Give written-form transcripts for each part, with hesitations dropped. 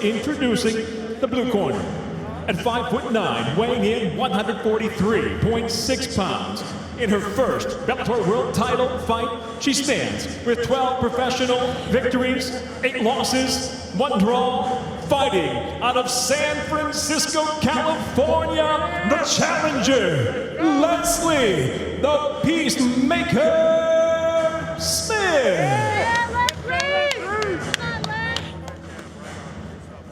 introducing the blue corner. At 5'9", weighing in 143.6 pounds. In her first Bellator World Title fight, she stands with 12 professional victories, 8 losses, 1 draw. Fighting out of San Francisco, California, the challenger, Leslie, the Peacemaker Smith.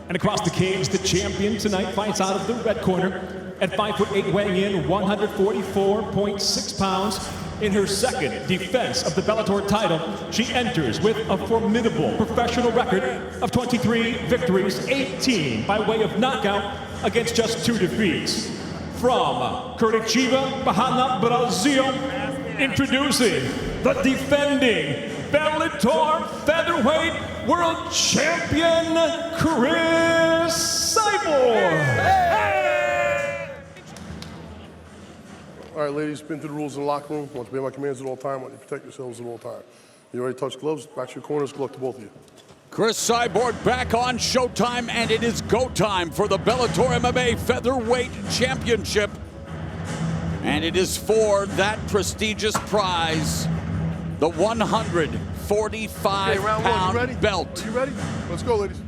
And across the cage, the champion tonight fights out of the red corner at 5'8", weighing in 144.6 pounds. In her second defense of the Bellator title, she enters with a formidable professional record of 23 victories, 18 by way of knockout against just 2 defeats. From Curitiba, Bahia, Brazil, introducing the defending Bellator Featherweight World Champion, Cris Cyborg. All right, ladies, been through the rules in the locker room. Want to obey my commands at all time. Want you to protect yourselves at all time. You ready to touch gloves? Back to your corners. Good luck to both of you. Cris Cyborg back on Showtime, and it is go time for the Bellator MMA Featherweight Championship. And it is for that prestigious prize, the 145-pound belt. Are you ready? Let's go, ladies.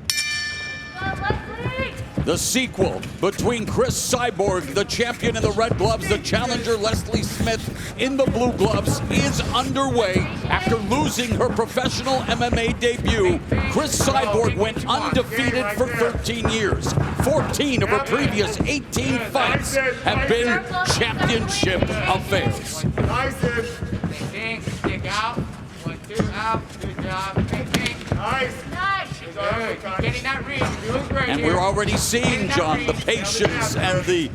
The sequel between Cris Cyborg, the champion in the red gloves, the challenger Leslie Smith in the blue gloves, is underway. After losing her professional MMA debut, Cris Cyborg went undefeated for 13 years. 14 of her previous 18 fights have been championship affairs. Nice. Kick out. 1, 2, out. Good job. Nice. Good. Getting that read. Doing great. And we're already seeing, John, the patience and the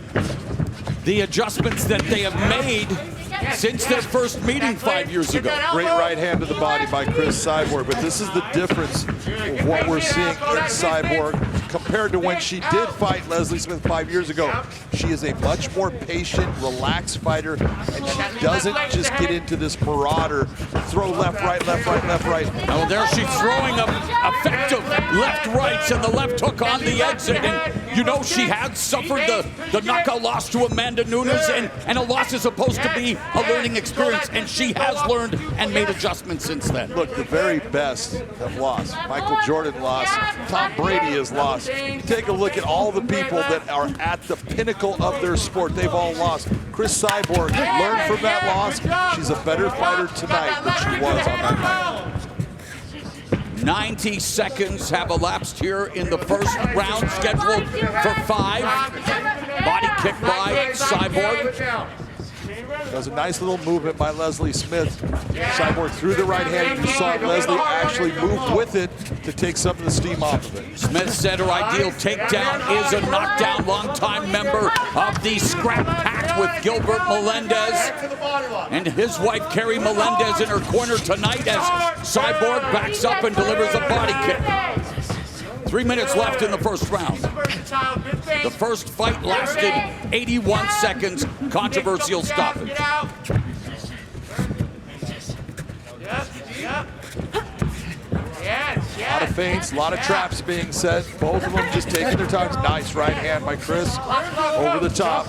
adjustments that they have made since their first meeting 5 years ago. Great right hand to the body by Cris Cyborg, but this is the difference of what we're seeing in Cyborg compared to when she did fight Leslie Smith 5 years ago. She is a much more patient, relaxed fighter, and she doesn't just get into this marauder, throw left, right, left, right, left, right. Oh, there she's throwing up effective left rights and the left hook on the exit. And you know she had suffered the knockout loss to Amanda Nunes, and a loss is supposed to be a learning experience, and she has learned and made adjustments since then. Look, the very best have lost. Michael Jordan lost. Tom Brady has lost. Take a look at all the people that are at the pinnacle of their sport. They've all lost. Cris Cyborg learned from that loss. She's a better fighter tonight than she was on that night. 90 seconds have elapsed here in the first round, scheduled for 5. Body kick by Cyborg. That was a nice little movement by Leslie Smith. Cyborg threw the right hand. You saw Leslie actually move with it to take some of the steam off of it. Smith said her ideal takedown is a knockdown. Longtime member of the Scrap Pack with Gilbert Melendez. And his wife, Carrie Melendez, in her corner tonight as Cyborg backs up and delivers a body kick. 3 minutes left in the first round. The first fight lasted 81 seconds. Controversial stoppage. A lot of feints, a lot of traps being set. Both of them just taking their time. Nice right hand by Cris over the top.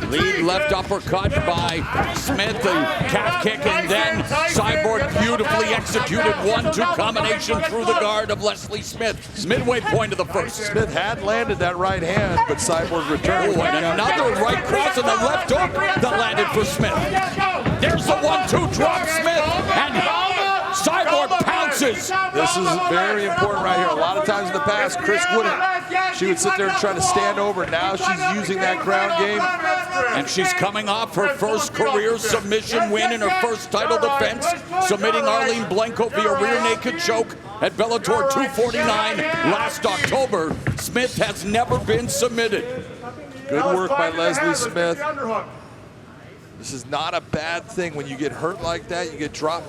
Lead left uppercut by Smith, the calf kick, and then Cyborg beautifully executed 1-2 combination through the guard of Leslie Smith. Midway point of the first. Smith had landed that right hand, but Cyborg returned. Oh, and another right cross and the left hook that landed for Smith. There's the 1-2 drop, Smith, and Cyborg pounces. This is very important right here. A lot of times in the past, Cris wouldn't. She would sit there and try to stand over. Now she's using that ground game. And she's coming off her first career submission win in her first title defense, submitting Arlene Blanco via rear naked choke at Bellator 249 last October. Smith has never been submitted. Good work by Leslie Smith. This is not a bad thing when you get hurt like that, you get dropped.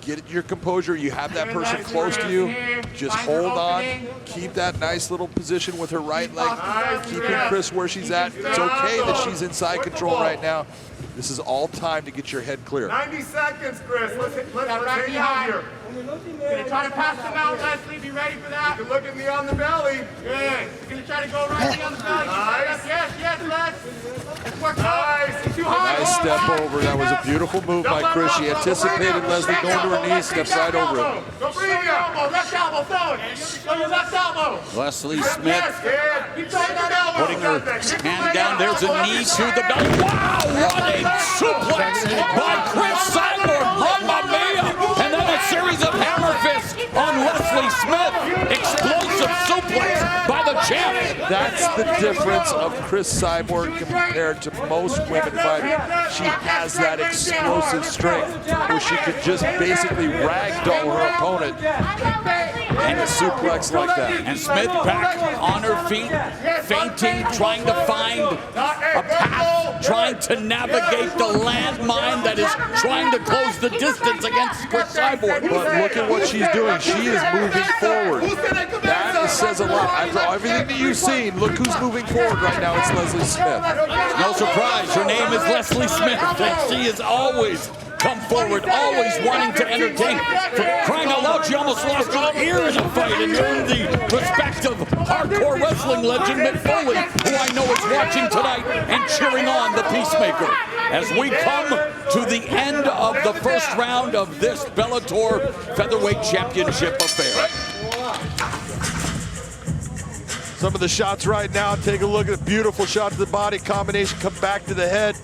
Get your composure. You have that person close to you. Just hold on. Keep that nice little position with her right leg. Keeping Cris where she's at. It's okay that she's inside control right now. This is all time to get your head clear. 90 seconds, Cris. Let's hang out here. Gonna try to pass them out, Leslie. Be ready for that. Look at me on the belly. Good. You're gonna try to go right on the belly. Nice. Yes, Les. Let's work Nice. too high. Nice step over. That was a beautiful move by Cris. She anticipated Leslie going to her knees, steps right over it. Go bring your elbow. Left elbow forward. Go your left elbow. Leslie Smith Keep throwing that elbow. putting her hand down. There's a knee to the belly. Wow, what a suplex by Cris Cyborg. Mamma mia. And then a series of hammer fists on Leslie Smith. Explosive suplex by the champ. That's the difference of Cris Cyborg compared to most women fighters. She has that explosive strength where she could just basically ragdoll her opponent and a suplex like that. And Smith back on her feet, feinting, trying to find a path, trying to navigate the landmine that is trying to close the distance against Cris Cyborg. But look at what she's doing. She is moving forward. That says a lot. After everything that you've seen, look who's moving forward right now. It's Leslie Smith. No surprise, her name is Leslie Smith, and she has always come forward, always wanting to entertain. For crying out loud, she almost lost her ear in a fight and earned the respect of hardcore wrestling legend Mick Foley, who I know is watching tonight and cheering on the Peacemaker. As we come to the end of the first round of this Bellator Featherweight Championship affair. Some of the shots right now, take a look at a beautiful shot to the body, combination, come back to the head.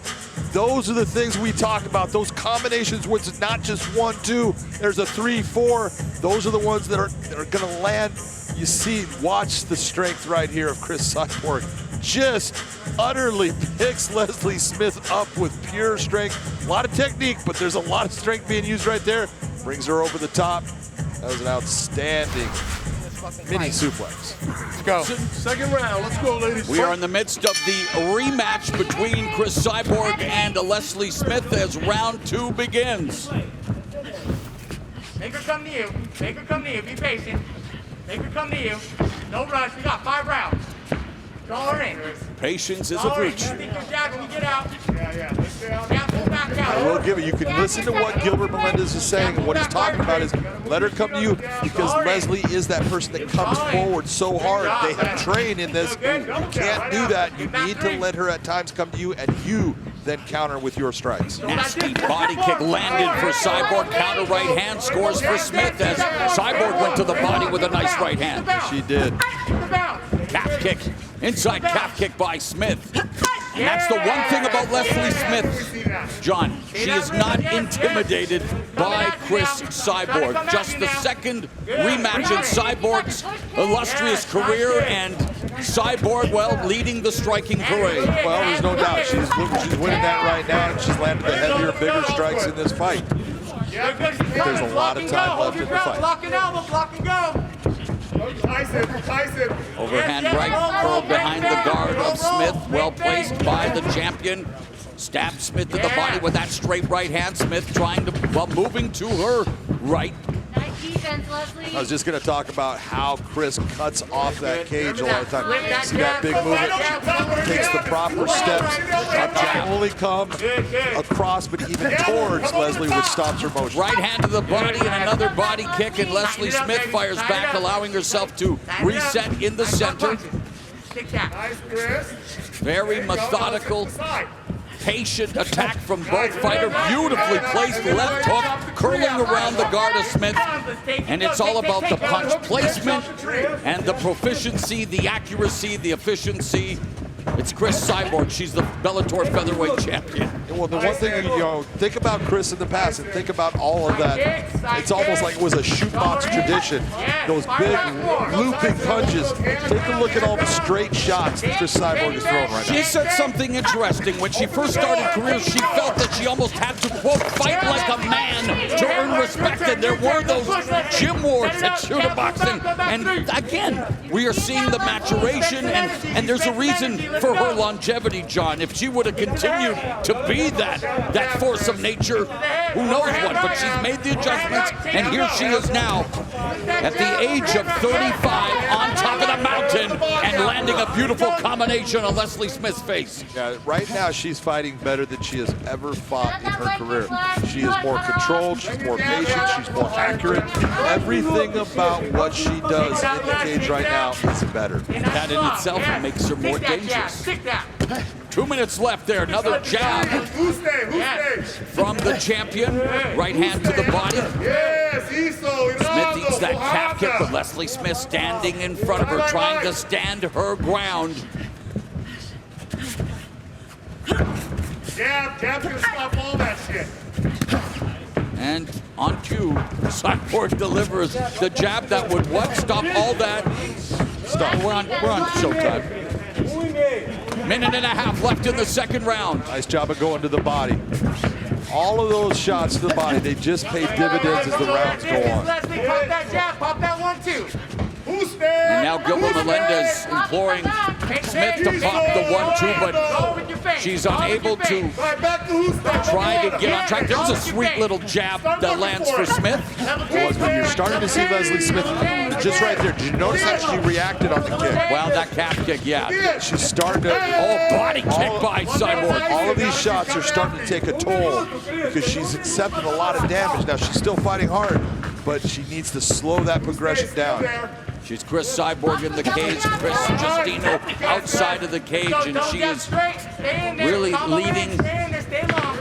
Those are the things we talk about, those combinations where it's not just 1, 2, there's a 3, 4. Those are the ones that are gonna land. You see, watch the strength right here of Cris Cyborg. Just utterly picks Leslie Smith up with pure strength. A lot of technique, but there's a lot of strength being used right there. Brings her over the top. That was an outstanding mini suplex. Let's go. Second round. Let's go, ladies. We are in the midst of the rematch between Cris Cyborg and Leslie Smith as round 2 begins. Make her come to you. Make her come to you. Be patient. Make her come to you. No rush. We got 5 rounds. Draw her in. Patience is a virtue. I will give it. You can listen to what Gilbert Melendez is saying, and what he's talking about is let her come to you, because Leslie is that person that comes forward so hard. They have trained in this. You can't do that. You need to let her at times come to you, and you then counter with your strikes. Nasty body kick landed for Cyborg. Counter right hand scores for Smith as Cyborg went to the body with a nice right hand. She did. Calf kick. Inside calf kick by Smith. And that's the one thing about Leslie Smith, John. She is not intimidated by Cris Cyborg. Just the second rematch in Cyborg's illustrious career, and Cyborg, well, leading the striking parade. Well, there's no doubt. She's winning that right now, and she's landed the heavier, bigger strikes in this fight. There's a lot of time left in the fight. Block and elbow, block and go. Tyson. Overhand right curled behind the guard of Smith. Well placed by the champion. Stabbed Smith to the body with that straight right hand. Smith trying to, well, moving to her right. Nice defense, Leslie. I was just going to talk about how Cris cuts off that cage a lot of times. See that big movement? She takes the proper steps, not only come across, but even towards Leslie, which stops her motion. Right hand to the body and another body kick, and Leslie Smith fires back, allowing herself to reset in the center. Nice, Cris. Very methodical, patient attack from both fighters. Beautifully placed left hook, curling around the guard of Smith. And it's all about the punch placement and the proficiency, the accuracy, the efficiency. It's Cris Cyborg. She's the Bellator Featherweight champion. Well, the one thing, think about Cris in the past and think about all of that. It's almost like it was a shootbox tradition. Those big looping punches. Take a look at all the straight shots that Cris Cyborg is throwing right now. She said something interesting. When she first started career, she felt that she almost had to, quote, fight like a man to earn respect. And there were those gym wars at shooter boxing. And again, we are seeing the maturation, and there's a reason for her longevity, John. If she would have continued to be that force of nature, who knows what, but she's made the adjustments, and here she is now at the age of 35 on top of the mountain and landing a beautiful combination on Leslie Smith's face. Yeah, right now she's fighting better than she has ever fought in her career. She is more controlled, she's more patient, she's more accurate. Everything about what she does in the cage right now is better. That in itself makes her more dangerous. 2 minutes left there. Another jab from the champion. Right hand to the body. Smith eats that calf kick, but Leslie Smith standing in front of her, trying to stand her ground. Jab's gonna stop all that shit. And on cue, Cyborg delivers the jab that would what? Stop all that. Stop. We're on showtime. Minute and a half left in the second round. Nice job of going to the body. All of those shots to the body, they just pay dividends as the rounds go on. Leslie, pop that jab, pop that 1-2. And now Gilbert Melendez imploring Smith to pop the 1-2, but she's unable to try to get on track. There's a sweet little jab that lands for Smith. When you're starting to see Leslie Smith, just right there, did you notice how she reacted on the kick? Well, that calf kick, yeah. She's starting to... Oh, body kick by Cyborg. All of these shots are starting to take a toll because she's accepted a lot of damage. Now, she's still fighting hard, but she needs to slow that progression down. She's Cris Cyborg in the cage, Chris Justino outside of the cage, and she is really leading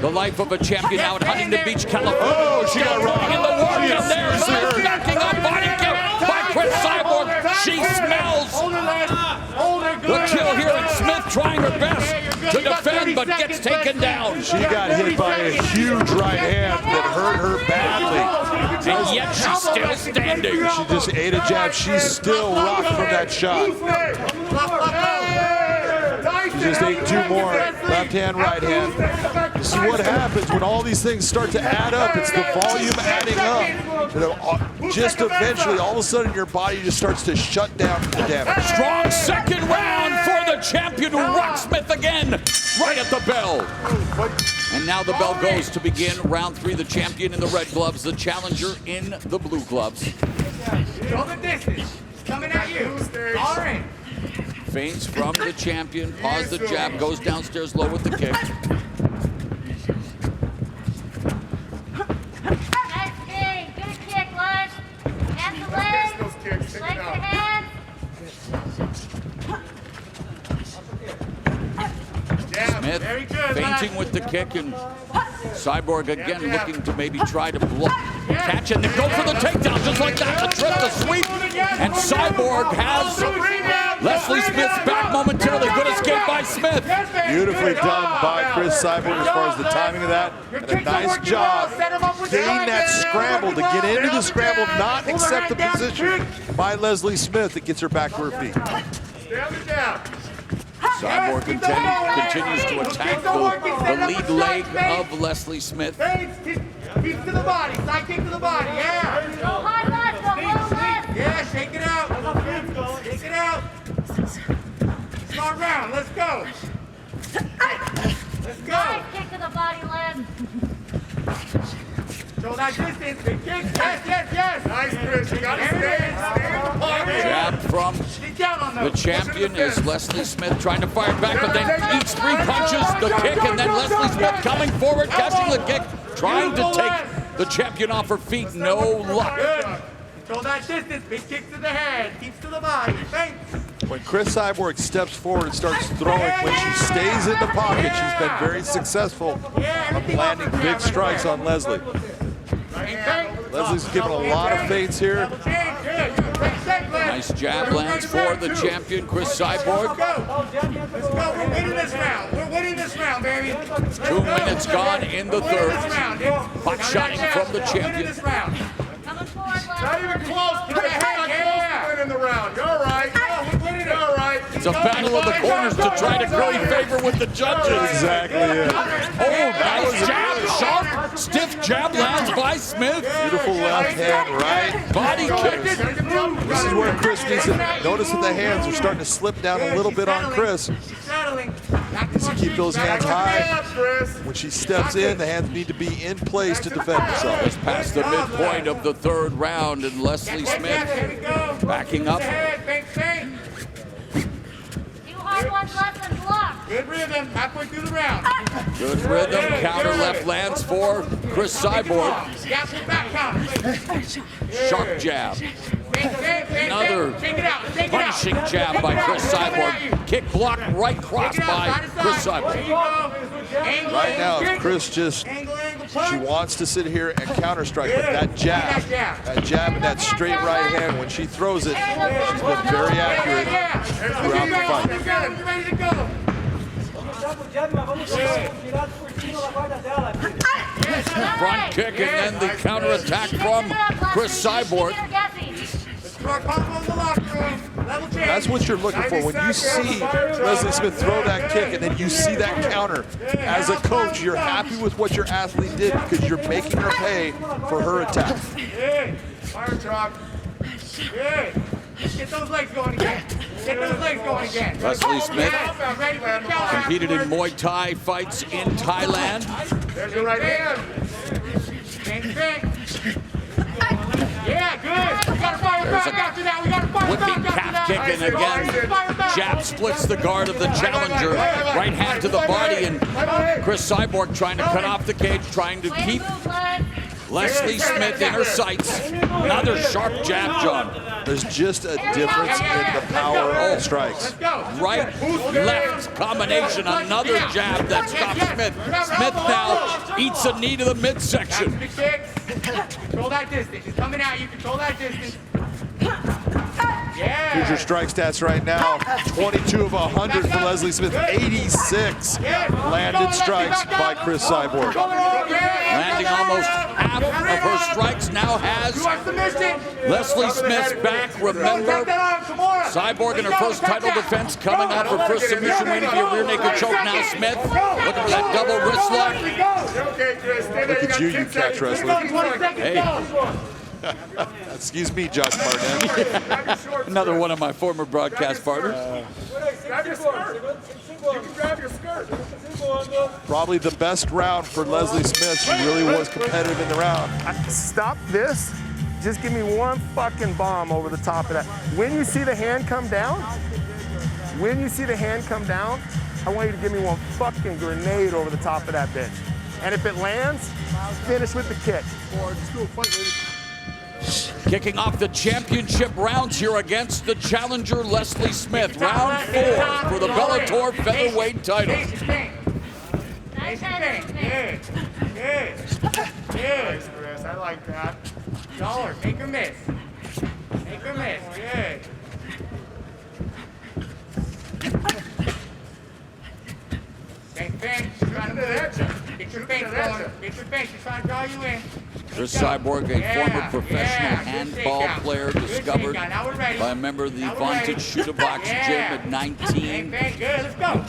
the life of a champion now at Huntington Beach, California. Oh, she got wrong in the work, and there's Smith backing up, body kick by Cris Cyborg. She smells the kill here, and Smith trying her best to defend, but gets taken down. She got hit by a huge right hand that hurt her badly. And yet she's still standing. She just ate a jab. She's still rocked from that shot. She just ate 2 more. Left hand, right hand. This is what happens when all these things start to add up. It's the volume adding up. Just eventually, all of a sudden, your body just starts to shut down from the damage. Strong second round for the champion who rocks Smith again, right at the bell. And now the bell goes to begin round 3. The champion in the red gloves, the challenger in the blue gloves. Go the distance. Coming at you. All right. Feints from the champion, pause the jab, goes downstairs low with the kick. Nice kick. Good kick, Les. Hands the leg. Leg to hand. Smith feinting with the kick, and Cyborg again looking to maybe try to block, catch, and then go for the takedown just like that, the trip, the sweep. And Cyborg has Leslie Smith's back momentarily. Good escape by Smith. Beautifully done by Cris Cyborg as far as the timing of that. And a nice job getting that scramble to get into the scramble, not accept the position by Leslie Smith that gets her back to her feet. Cyborg continues to attack the lead leg of Leslie Smith. Keep to the body, side kick to the body, yeah. Go high left, go low left. Yeah, shake it out. Shake it out. Smart round, let's go. Let's go. Nice kick to the body, Les. Show that distance, big kick. Yes. Nice, Chris. You gotta stay in the pocket. Jab from the champion is Leslie Smith trying to fire back, but then eats 3 punches, the kick, and then Leslie Smith coming forward, catching the kick, trying to take the champion off her feet. No luck. Good. Control that distance, big kick to the head, keeps to the body, thanks. When Cris Cyborg steps forward and starts throwing, when she stays in the pocket, she's been very successful of landing big strikes on Leslie. Leslie's given a lot of feints here. Nice jab lands for the champion, Cris Cyborg. Let's go. We're winning this round. We're winning this round, baby. 2 minutes gone in the third. Hot shotting from the champion. Coming forward, Les. Not even close. Get the head close to win in the round. You're all right. You're all right. It's a battle of the corners to try to curry favor with the judges. Exactly it. Oh, nice jab, sharp, stiff jab lands by Smith. Beautiful left hand, right. Body kick. This is where Cris needs to notice that the hands are starting to slip down a little bit on Cris. Needs to keep those hands high. When she steps in, the hands need to be in place to defend herself. Just past the midpoint of the third round, and Leslie Smith backing up. Good rhythm, halfway through the round. Good rhythm, counter left lands for Cris Cyborg. Gap to back counter. Sharp jab. Another Take it out. punishing jab by Cris Cyborg. Kick block, right cross by Cris Cyborg. Right now, Cris just, she wants to sit here and counter strike, but that jab and that straight right hand, when she throws it, she's been very accurate throughout the fight. Ready to go. Front kick and then the counter attack from Cris Cyborg. That's what you're looking for. When you see Leslie Smith throw that kick and then you see that counter, as a coach, you're happy with what your athlete did because you're making her pay for her attack. Fire truck. Get those legs going again. Leslie Smith competed in Muay Thai fights in Thailand. There's your right hand. Yeah, good. We got to fire back after that. Whipping calf kick, and again, jab splits the guard of the challenger. Right hand to the body, and Cris Cyborg trying to cut off the cage, trying to keep Leslie Smith in her sights. Another sharp jab, John. There's just a difference in the power of strikes. Right, left combination, another jab that stops Smith. Smith now eats a knee to the midsection. Control that distance. He's coming out. You control that distance. Here's your strike stats right now. 22 of 100 for Leslie Smith. 86 landed strikes by Cris Cyborg. Landing almost half of her strikes, now has Leslie Smith's back. Remember, Cyborg in her first title defense coming up. Her first submission win via rear naked choke. Now Smith looking for that double wrist lock. Look at you catch wrestler. Hey. Excuse me, Josh Martin. Another one of my former broadcast partners. Grab your skirt. You can grab your skirt. Probably the best round for Leslie Smith. She really was competitive in the round. Stop this. Just give me one fucking bomb over the top of that. When you see the hand come down, I want you to give me one fucking grenade over the top of that bitch. And if it lands, finish with the kick. Kicking off the championship rounds here against the challenger Leslie Smith. Round 4 for the Bellator Featherweight title. Nice, Chris. I like that. Dollar, make her miss. Good. Bang. Trying to hit you. Get your face going. She's trying to draw you in. Cris Cyborg, a former professional handball player, discovered by a member of the Vantage Shoot-A-Box gym at 19.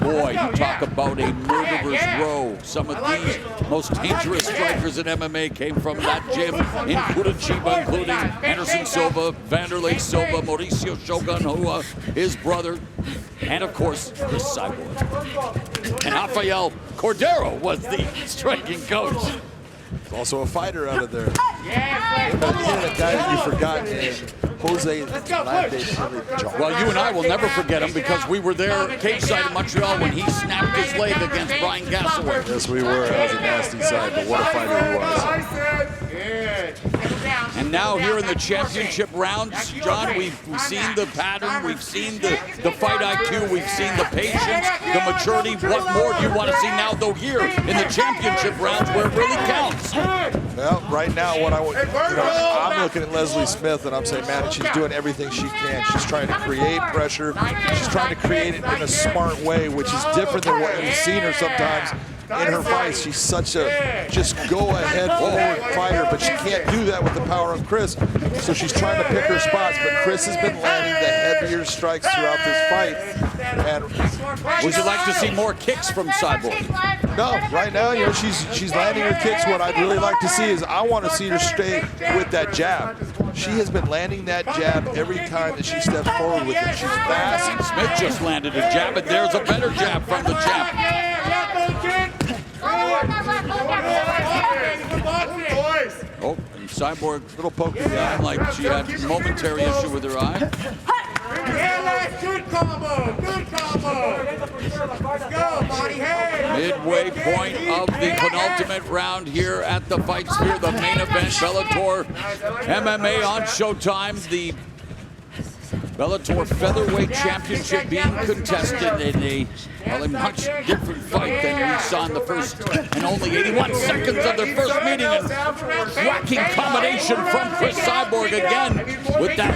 Boy, you talk about a murderer's row. Some of the most dangerous strikers in MMA came from that gym in Curitiba, including Anderson Silva, Vanderlei Silva, Mauricio Shogun Rua, his brother, and of course, Cris Cyborg. And Rafael Cordero was the striking coach. Also a fighter out of there. A guy that you forgot, Jose Landis. Well, you and I will never forget him because we were there cage side in Montreal when he snapped his leg against Brian Gassaway. Yes, we were. That was a nasty side, but what a fighter he was. And now here in the championship rounds, John, we've seen the pattern, we've seen the fight IQ, we've seen the patience, the maturity. What more do you want to see now, though, here in the championship rounds where it really counts? Well, right now, I'm looking at Leslie Smith and I'm saying, man, she's doing everything she can. She's trying to create pressure. She's trying to create it in a smart way, which is different than what we've seen her sometimes in her fights. She's such a just go-ahead forward fighter, but she can't do that with the power of Cris. So she's trying to pick her spots, but Cris has been landing the heavier strikes throughout this fight. And would you like to see more kicks from Cyborg? No, right now, she's landing her kicks. What I'd really like to see is I want to see her stay with that jab. She has been landing that jab every time that she steps forward with it. She's fast. Smith just landed a jab, and there's a better jab from the jab. Oh, and Cyborg, little poke in the eye. like she had a momentary issue with her eye. Yeah, good combo. Good combo. Let's go, body head. Midway point of the penultimate round here at the Fight Sphere, the main event, Bellator MMA on Showtime. The Bellator Featherweight Championship being contested in a much different fight than we saw in the first and only 81 seconds of their first meeting. And whacking combination from Cris Cyborg again with that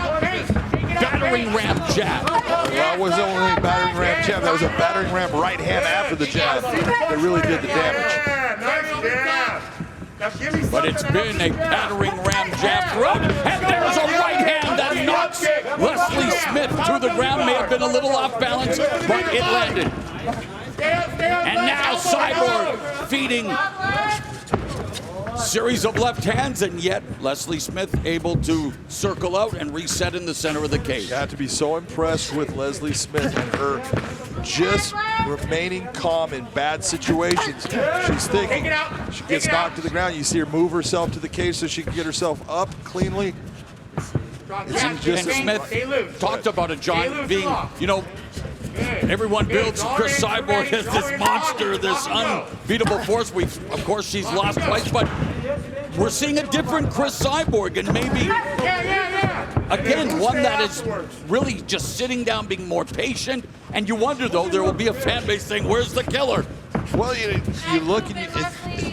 battering ram jab. Well, that wasn't only a battering ram jab, that was a battering ram right hand after the jab that really did the damage. But it's been a battering ram jab throughout. And there's a right hand that knocks Leslie Smith to the ground. May have been a little off balance, but it landed. And now Cyborg feeding series of left hands, and yet Leslie Smith able to circle out and reset in the center of the cage. You have to be so impressed with Leslie Smith and her just remaining calm in bad situations. She's thinking, she gets knocked to the ground, you see her move herself to the cage so she can get herself up cleanly. And Smith talked about it, John, being, you know, everyone builds Cris Cyborg as this monster, this unbeatable force. Of course, she's lost twice, but we're seeing a different Cris Cyborg, and maybe, again, one that is really just sitting down, being more patient. And you wonder, though, there will be a fan base saying, where's the killer? Well, you look and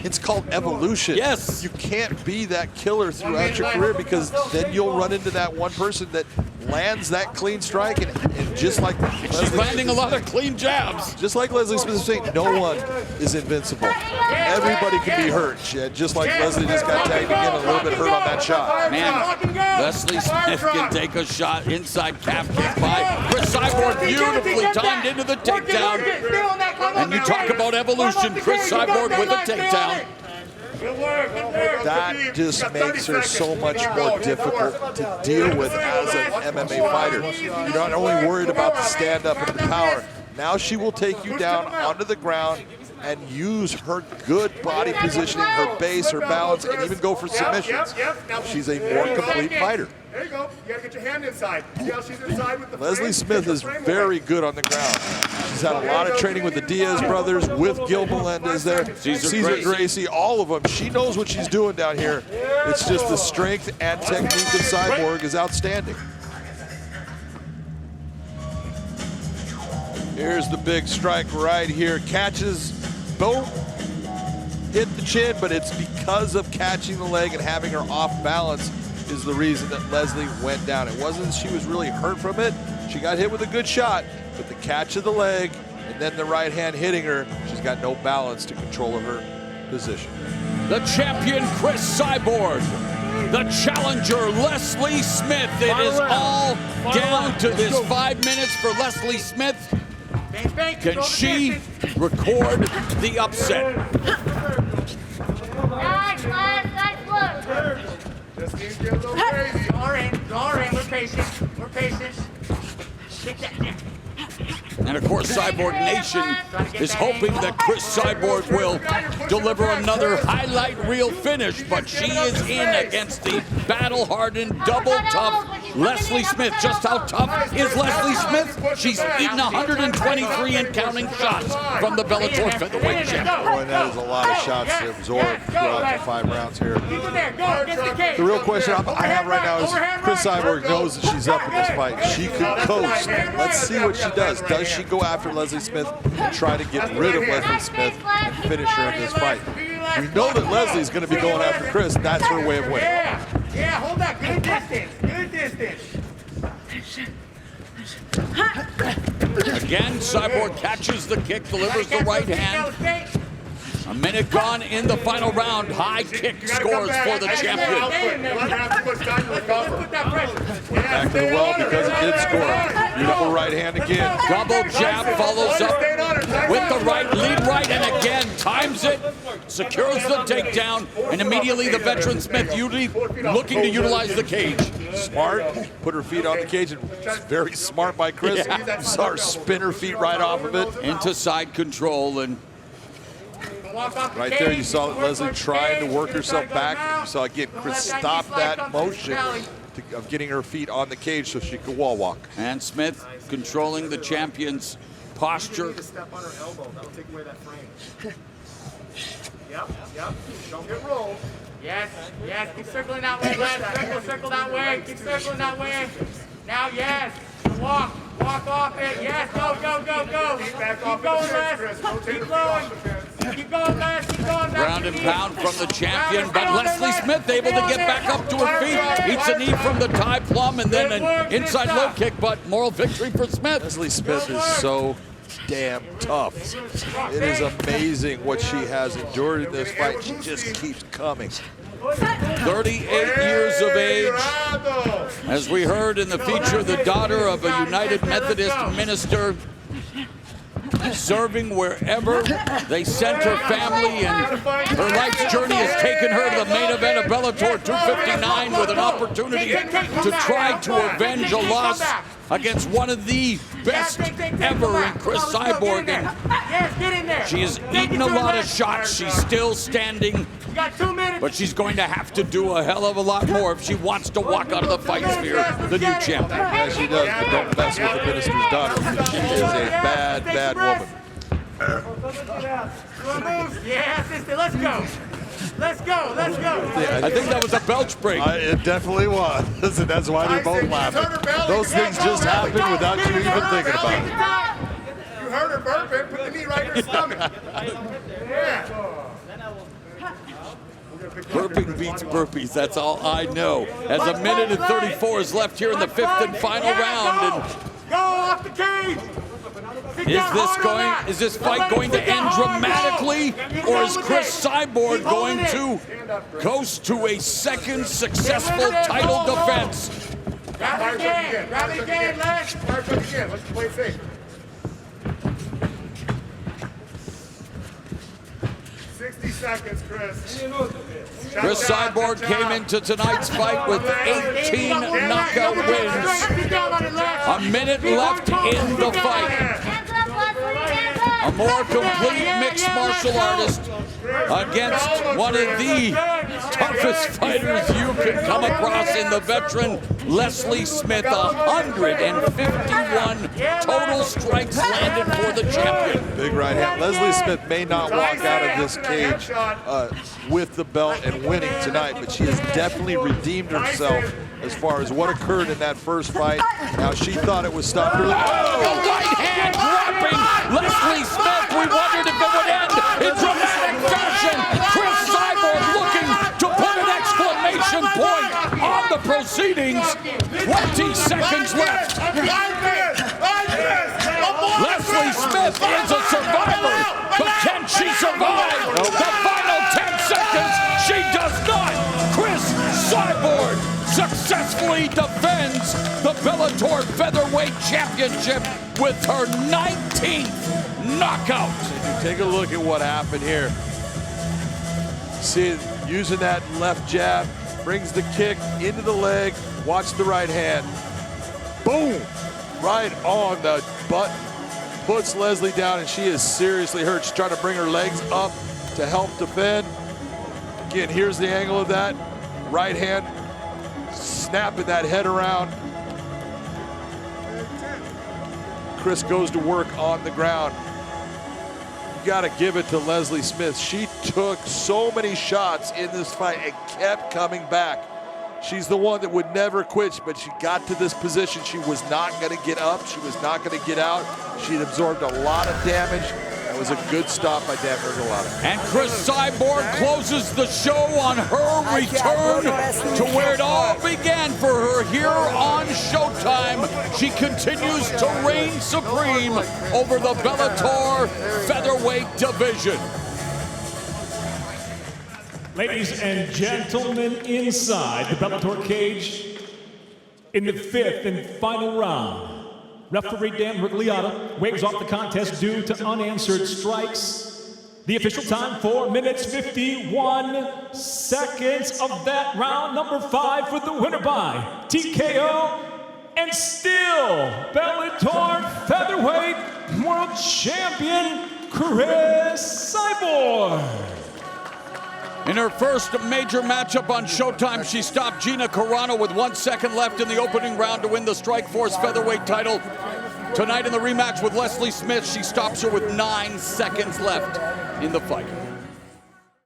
it's called evolution. Yes. You can't be that killer throughout your career, because then you'll run into that one person that lands that clean strike, and just like she's landing a lot of clean jabs. Just like Leslie Smith is saying, no one is invincible. Everybody can be hurt. Just like Leslie just got tagged again, a little bit hurt on that shot. Man, Leslie Smith can take a shot inside calf kick by Cris Cyborg, beautifully timed into the takedown. And you talk about evolution, Cris Cyborg with a takedown. That just makes her so much more difficult to deal with as an MMA fighter. You're not only worried about the stand-up and the power, now she will take you down onto the ground and use her good body positioning, her base, her balance, and even go for submissions. She's a more complete fighter. There you go. You gotta get your hand inside. See how she's inside with the Leslie Smith is very good on the ground. She's had a lot of training with the Diaz brothers, with Gil Melendez there, Cesar Gracie, all of them. She knows what she's doing down here. It's just the strength and technique of Cyborg is outstanding. Here's the big strike right here. Catches, both hit the chin, but it's because of catching the leg and having her off balance is the reason that Leslie went down. It wasn't she was really hurt from it. She got hit with a good shot, but the catch of the leg and then the right hand hitting her, she's got no balance to control of her position. The champion, Cris Cyborg. The challenger, Leslie Smith. It is all down to this 5 minutes for Leslie Smith. Can she record the upset? Nice, nice look. This team's getting a little crazy. Go in. We're patient. We're patient. Take that down. And of course, Cyborg Nation is hoping that Cris Cyborg will deliver another highlight reel finish, but she is in against the battle-hardened, double-tough Leslie Smith. Just how tough is Leslie Smith? She's eaten 123 and counting shots from the Bellator Featherweight champion. Boy, that is a lot of shots to absorb throughout the 5 rounds here. The real question I have right now is, Cris Cyborg knows that she's up in this fight. She could coast. Let's see what she does. Does she go after Leslie Smith and try to get rid of Leslie Smith and finish her in this fight? We know that Leslie's going to be going after Cris. That's her way of winning. Yeah, hold that. Good distance. Good distance. Again, Cyborg catches the kick, delivers the right hand. A minute gone in the final round. High kick scores for the champion. Back to the well because it did score. Beautiful right hand again. Double jab follows up with the right, lead right, and again times it, secures the takedown, and immediately the veteran Smith looking to utilize the cage. Smart, put her feet on the cage, and it's very smart by Cris. Yeah. You saw her spin her feet right off of it. Into side control, and right there you saw Leslie trying to work herself back. You saw again Cris stop that motion of getting her feet on the cage so she could wall walk. And Smith controlling the champion's posture. Step on her elbow. That'll take away that frame. Yep. Don't get rolled. Yes. Keep circling that way, Les. Circle that way. Keep circling that way. Now, yes. Walk off it. Yes, go. Keep going, Les. Keep going. Keep going, Les. Keep going. Ground and pound from the champion, but Leslie Smith able to get back up to her feet. Eats a knee from the Thai plum and then an inside low kick, but moral victory for Smith. Leslie Smith is so damn tough. It is amazing what she has endured in this fight. She just keeps coming. 38 years of age. As we heard in the feature, the daughter of a United Methodist minister, serving wherever they sent her family, and her life's journey has taken her to the main event of Bellator 259 with an opportunity to try to avenge a loss against one of the best ever in Cris Cyborg. And she has eaten a lot of shots. She's still standing, but she's going to have to do a hell of a lot more if she wants to walk out of the fight sphere the new champion. Yeah, she does, but don't mess with the minister's daughter, because she is a bad woman. Yeah, sister, let's go. Let's go. I think that was a belch break. It definitely was. Listen, that's why they're both laughing. Those things just happen without you even thinking about it. You heard her burping. Put the knee right in her stomach. Yeah. Burping beats burpees, that's all I know. As a minute and 34 is left here in the fifth and final round. Go off the cage. Is this fight going to end dramatically, or is Cris Cyborg going to coast to a second successful title defense? Grab it again, Les. Let's play safe. 60 seconds, Cris. Cris Cyborg came into tonight's fight with 18 knockout wins. A minute left in the fight. A more complete mixed martial artist against one of the toughest fighters you can come across in the veteran Leslie Smith. 151 total strikes landed for the champion. Big right hand. Leslie Smith may not walk out of this cage with the belt and winning tonight, but she has definitely redeemed herself as far as what occurred in that first fight. Now, she thought it was stopped early. Oh, right hand dropping Leslie Smith. We wondered if it would end in dramatic fashion. Cris Cyborg looking to put an exclamation point on the proceedings. 20 seconds left. Leslie Smith is a survivor, but can she survive the final 10 seconds? She does not. Cris Cyborg successfully defends the Bellator Featherweight Championship with her 19th knockout. Take a look at what happened here. See, using that left jab, brings the kick into the leg. Watch the right hand. Boom! Right on the button. Puts Leslie down, and she is seriously hurt. She's trying to bring her legs up to help defend. Again, here's the angle of that. Right hand, snapping that head around. Cris goes to work on the ground. You got to give it to Leslie Smith. She took so many shots in this fight and kept coming back. She's the one that would never quit, but she got to this position. She was not going to get up. She was not going to get out. She had absorbed a lot of damage. That was a good stop by Dan Bergalotta. And Cris Cyborg closes the show on her return to where it all began for her here on Showtime. She continues to reign supreme over the Bellator Featherweight division. Ladies and gentlemen, inside the Bellator cage, in the fifth and final round, referee Dan Bergalotta waves off the contest due to unanswered strikes. The official time, 4 minutes, 51 seconds of that round. Number 5 for the winner by TKO, and still Bellator Featherweight World Champion, Cris Cyborg. In her first major matchup on Showtime, she stopped Gina Carano with 1 second left in the opening round to win the Strikeforce Featherweight title. Tonight in the rematch with Leslie Smith, she stops her with 9 seconds left in the fight.